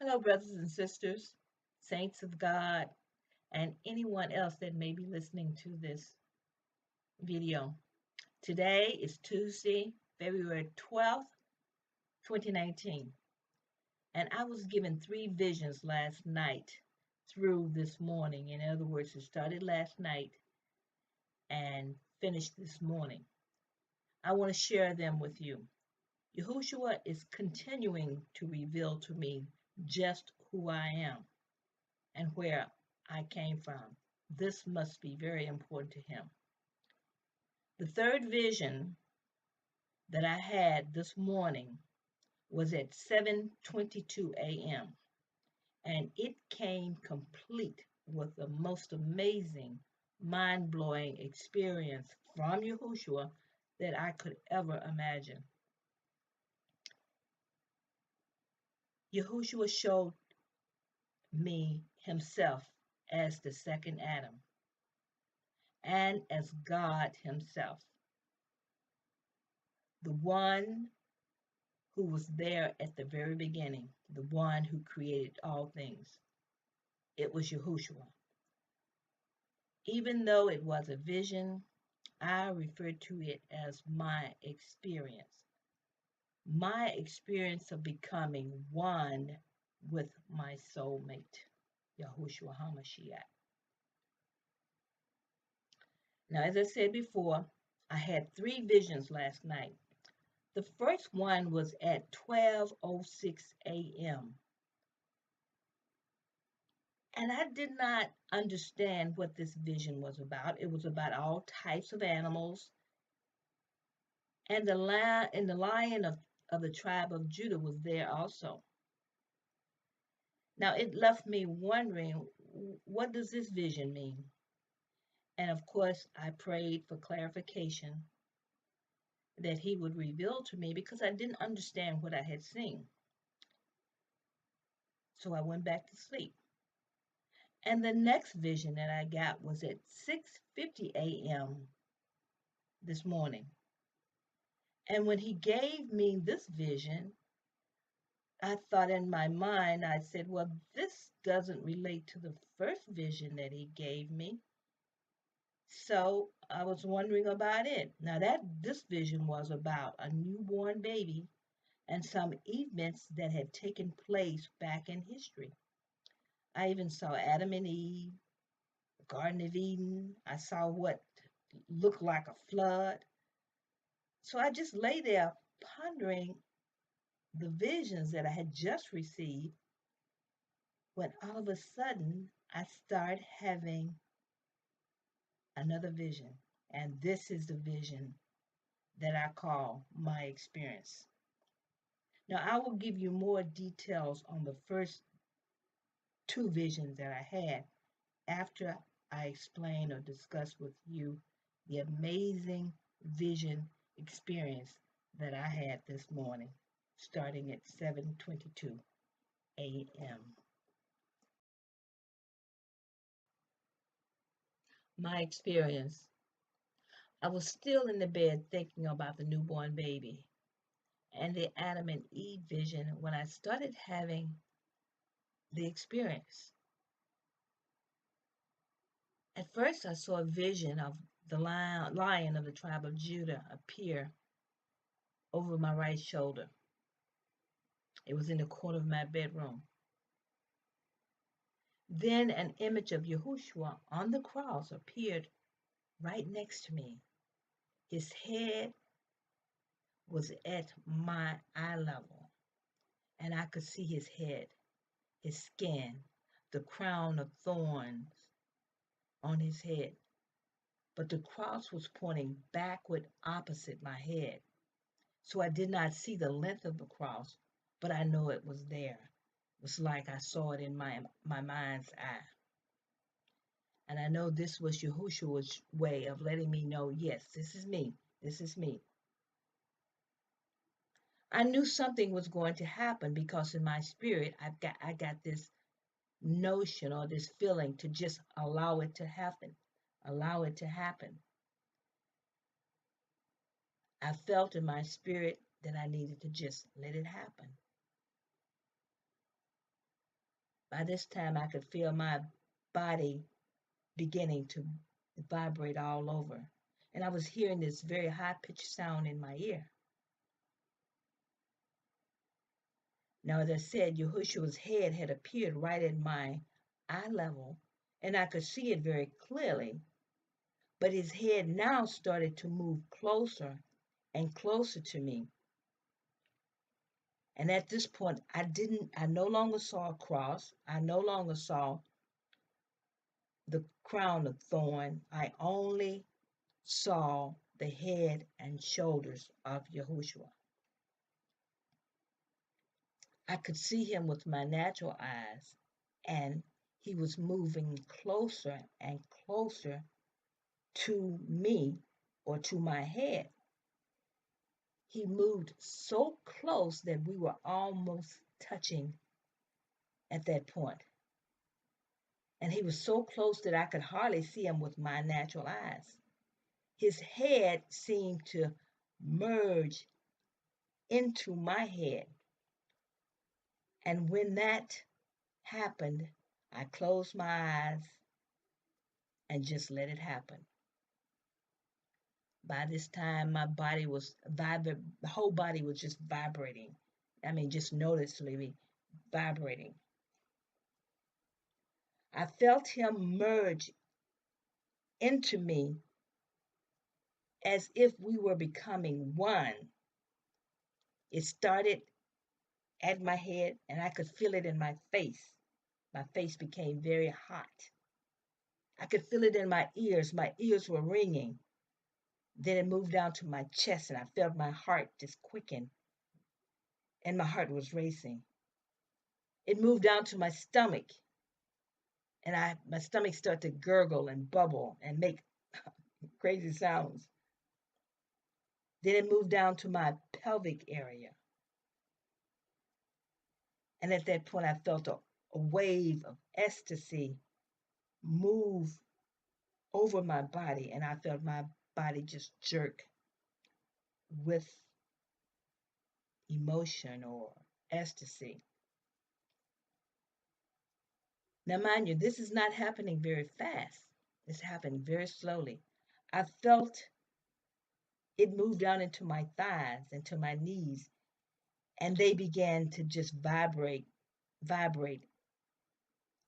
Hello, brothers and sisters, saints of God, and anyone else that may be listening to this video. Today is Tuesday, February 12th, 2019, and I was given three visions last night through this morning. In other words, it started last night and finished this morning. I want to share them with you. Yahushua is continuing to reveal to me just who I am and where I came from. This must be very important to him. The third vision that I had this morning was at 7:22 a.m. and it came complete with the most amazing, mind-blowing experience from Yahushua that I could ever imagine. Yahushua showed me himself as the second Adam and as God himself, the one who was there at the very beginning, the one who created all things. It was Yahushua. Even though it was a vision, I refer to it as my experience of becoming one with my soulmate, Yahushua HaMashiach. Now, as I said before, I had three visions last night. The first one was at 12:06 a.m. And I did not understand what this vision was about. It was about all types of animals, and the lion of the tribe of Judah was there also. Now it left me wondering, what does this vision mean? And of course, I prayed for clarification that he would reveal to me because I didn't understand what I had seen. So I went back to sleep. And the next vision that I got was at 6:50 a.m. this morning. And when he gave me this vision, I thought in my mind, I said, well, this doesn't relate to the first vision that he gave me. So I was wondering about it. Now that this vision was about a newborn baby and some events that had taken place back in history. I even saw Adam and Eve, the Garden of Eden. I saw what looked like a flood. So I just lay there pondering the visions that I had just received when all of a sudden I start having another vision. And this is the vision that I call my experience. Now, I will give you more details on the first two visions that I had after I explain or discuss with you the amazing vision experience that I had this morning, starting at 7:22 a.m. My experience. I was still in the bed thinking about the newborn baby and the Adam and Eve vision when I started having the experience. At first, I saw a vision of the lion of the tribe of Judah appear over my right shoulder. It was in the corner of my bedroom. Then an image of Yahushua on the cross appeared right next to me. His head was at my eye level, and I could see his head, his skin, the crown of thorns on his head. But the cross was pointing backward opposite my head. So I did not see the length of the cross, but I know it was there. It was like I saw it in my mind's eye. And I know this was Yahushua's way of letting me know, yes, this is me. This is me. I knew something was going to happen because in my spirit, I got this notion or this feeling to just allow it to happen. Allow it to happen. I felt in my spirit that I needed to just let it happen. By this time, I could feel my body beginning to vibrate all over. And I was hearing this very high pitched sound in my ear. Now, as I said, Yahushua's head had appeared right at my eye level, and I could see it very clearly. But his head now started to move closer and closer to me. And at this point, I no longer saw a cross. I no longer saw the crown of thorn. I only saw the head and shoulders of Yahushua. I could see him with my natural eyes, and he was moving closer and closer to me or to my head. He moved so close that we were almost touching at that point. And he was so close that I could hardly see him with my natural eyes. His head seemed to merge into my head. And when that happened, I closed my eyes and just let it happen. By this time, my body was vibrating, the whole body was just vibrating. I mean, just noticeably vibrating. I felt him merge into me as if we were becoming one. It started at my head, and I could feel it in my face. My face became very hot. I could feel it in my ears. My ears were ringing. Then it moved down to my chest, and I felt my heart just quicken, and my heart was racing. It moved down to my stomach, and my stomach started to gurgle and bubble and make crazy sounds. Then it moved down to my pelvic area. And at that point, I felt a wave of ecstasy move over my body, and I felt my body just jerk with emotion or ecstasy. Now, mind you, this is not happening very fast. It's happening very slowly. I felt it move down into my thighs, into my knees, and they began to just vibrate,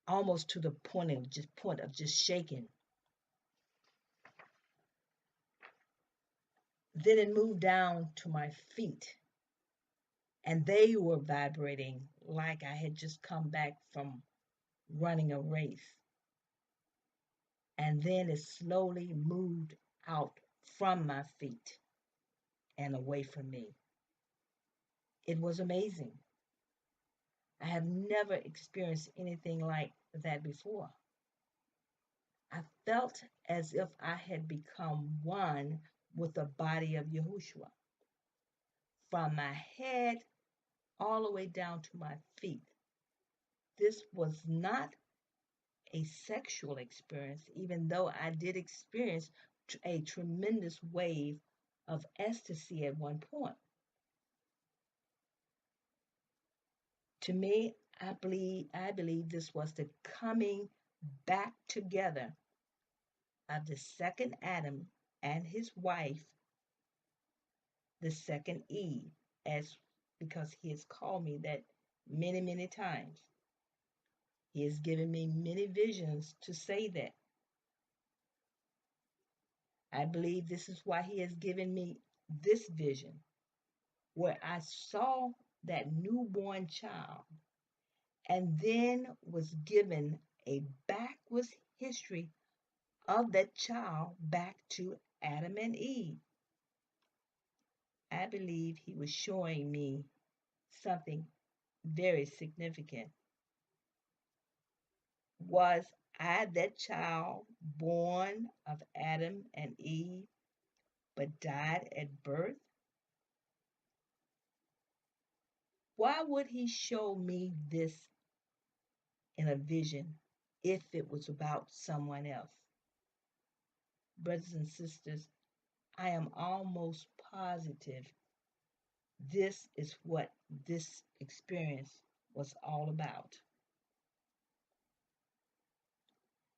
almost to the point of just shaking. Then it moved down to my feet, and they were vibrating like I had just come back from running a race. And then it slowly moved out from my feet and away from me. It was amazing. I have never experienced anything like that before. I felt as if I had become one with the body of Yahushua, from my head all the way down to my feet. This was not a sexual experience, even though I did experience a tremendous wave of ecstasy at one point. To me, I believe this was the coming back together of the second Adam and his wife, the second Eve, as because he has called me that many, many times. He has given me many visions to say that. I believe this is why he has given me this vision, where I saw that newborn child and then was given a backwards history of that child back to Adam and Eve. I believe he was showing me something very significant. Was I that child born of Adam and Eve, but died at birth? Why would he show me this in a vision if it was about someone else? Brothers and sisters, I am almost positive this is what this experience was all about.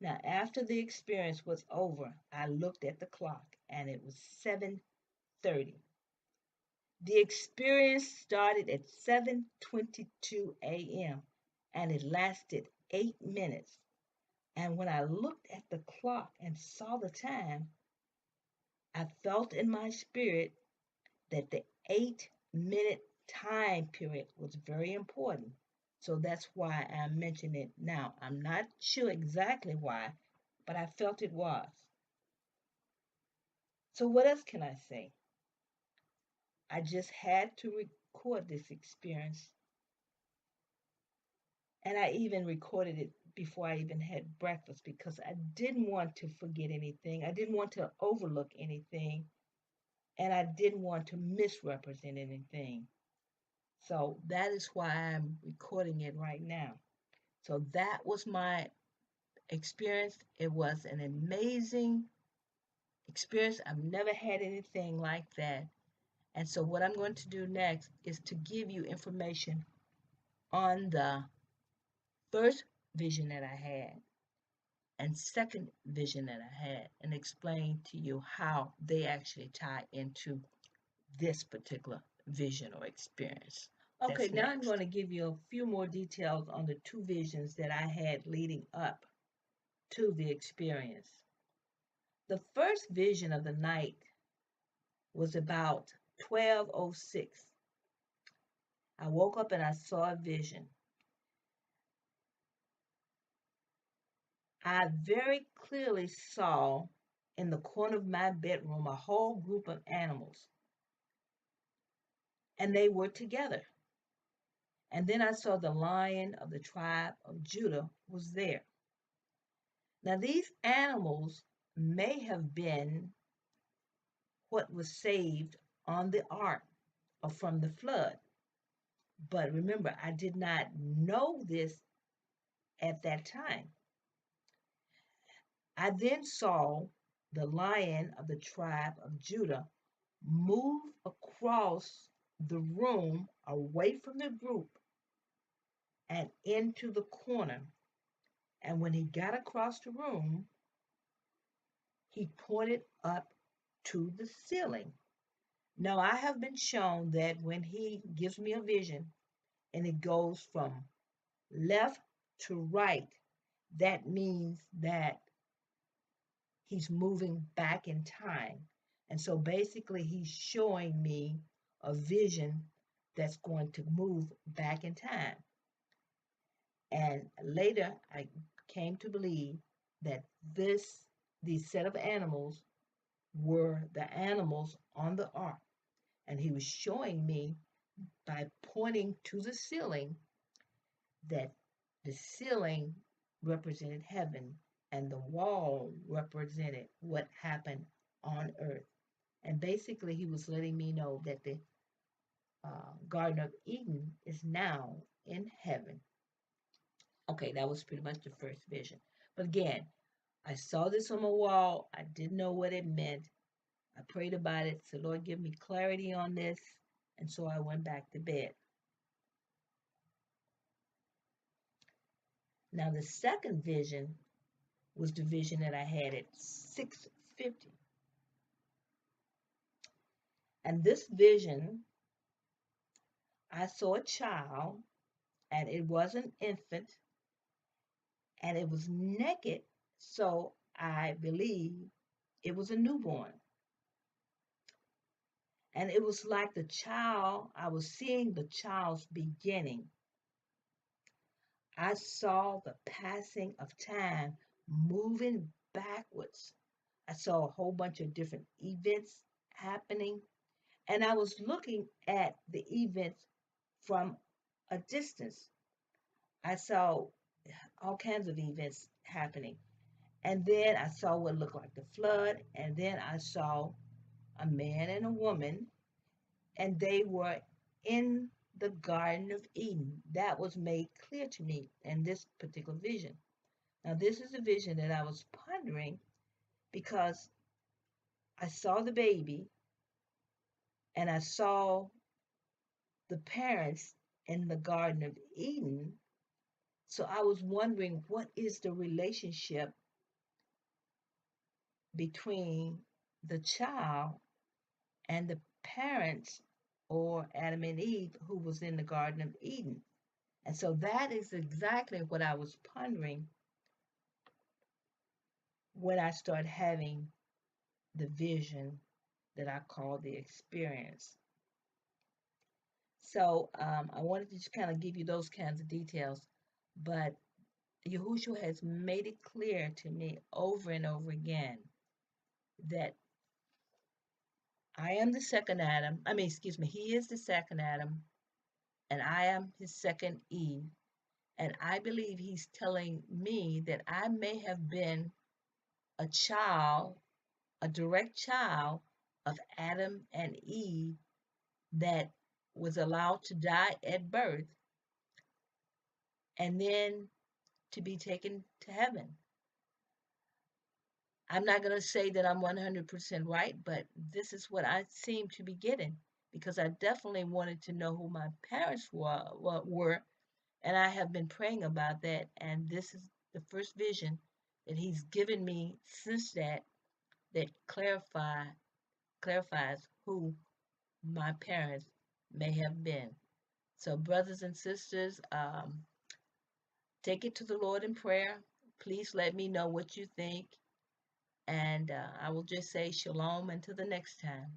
Now, after the experience was over, I looked at the clock and it was 7:30. The experience started at 7:22 a.m. and it lasted 8 minutes. And when I looked at the clock and saw the time, I felt in my spirit that the 8-minute time period was very important. So that's why I mention it now. I'm not sure exactly why, but I felt it was. So what else can I say? I just had to record this experience, and I even recorded it before I even had breakfast because I didn't want to forget anything. I didn't want to overlook anything, and I didn't want to misrepresent anything. So that is why I'm recording it right now. So that was my experience. It was an amazing experience. I've never had anything like that. And so what I'm going to do next is to give you information on the first vision that I had and second vision that I had and explain to you how they actually tie into this particular vision or experience. Okay, now I'm going to give you a few more details on the two visions that I had leading up to the experience. The first vision of the night was about 12:06. I woke up and I saw a vision. I very clearly saw in the corner of my bedroom a whole group of animals, and they were together. And then I saw the lion of the tribe of Judah was there. Now, these animals may have been what was saved on the ark or from the flood. But remember, I did not know this at that time. I then saw the lion of the tribe of Judah move across the room away from the group and into the corner. And when he got across the room, he pointed up to the ceiling. Now, I have been shown that when he gives me a vision and it goes from left to right, that means that he's moving back in time. And so basically, he's showing me a vision that's going to move back in time. And later, I came to believe that these set of animals were the animals on the ark. And he was showing me by pointing to the ceiling that the ceiling represented heaven and the wall represented what happened on earth. And basically, he was letting me know that the Garden of Eden is now in heaven. Okay, that was pretty much the first vision. But again, I saw this on my wall. I didn't know what it meant. I prayed about it. So, Lord, give me clarity on this. And so I went back to bed. Now, the second vision was the vision that I had at 6:50. And this vision, I saw a child, and it was an infant, and it was naked, so I believe it was a newborn. And it was like the child, I was seeing the child's beginning. I saw the passing of time moving backwards. I saw a whole bunch of different events happening, and I was looking at the events from a distance. I saw all kinds of events happening. And then I saw what looked like the flood, and then I saw a man and a woman, and they were in the Garden of Eden. That was made clear to me in this particular vision. Now, this is a vision that I was pondering because I saw the baby and I saw the parents in the Garden of Eden. So I was wondering, what is the relationship between the child and the parents, or Adam and Eve, who was in the Garden of Eden. And so that is exactly what I was pondering when I started having the vision that I call the experience. So I wanted to just kind of give you those kinds of details, but Yahushua has made it clear to me over and over again that I am the second Adam. I mean, excuse me, he is the second Adam, and I am his second Eve. And I believe he's telling me that I may have been a child, a direct child of Adam and Eve that was allowed to die at birth and then to be taken to heaven. I'm not going to say that I'm 100% right, but this is what I seem to be getting, because I definitely wanted to know who my parents were, and I have been praying about that, and this is the first vision that he's given me since that clarifies who my parents may have been. So, brothers and sisters, take it to the Lord in prayer. Please let me know what you think. And I will just say shalom until the next time.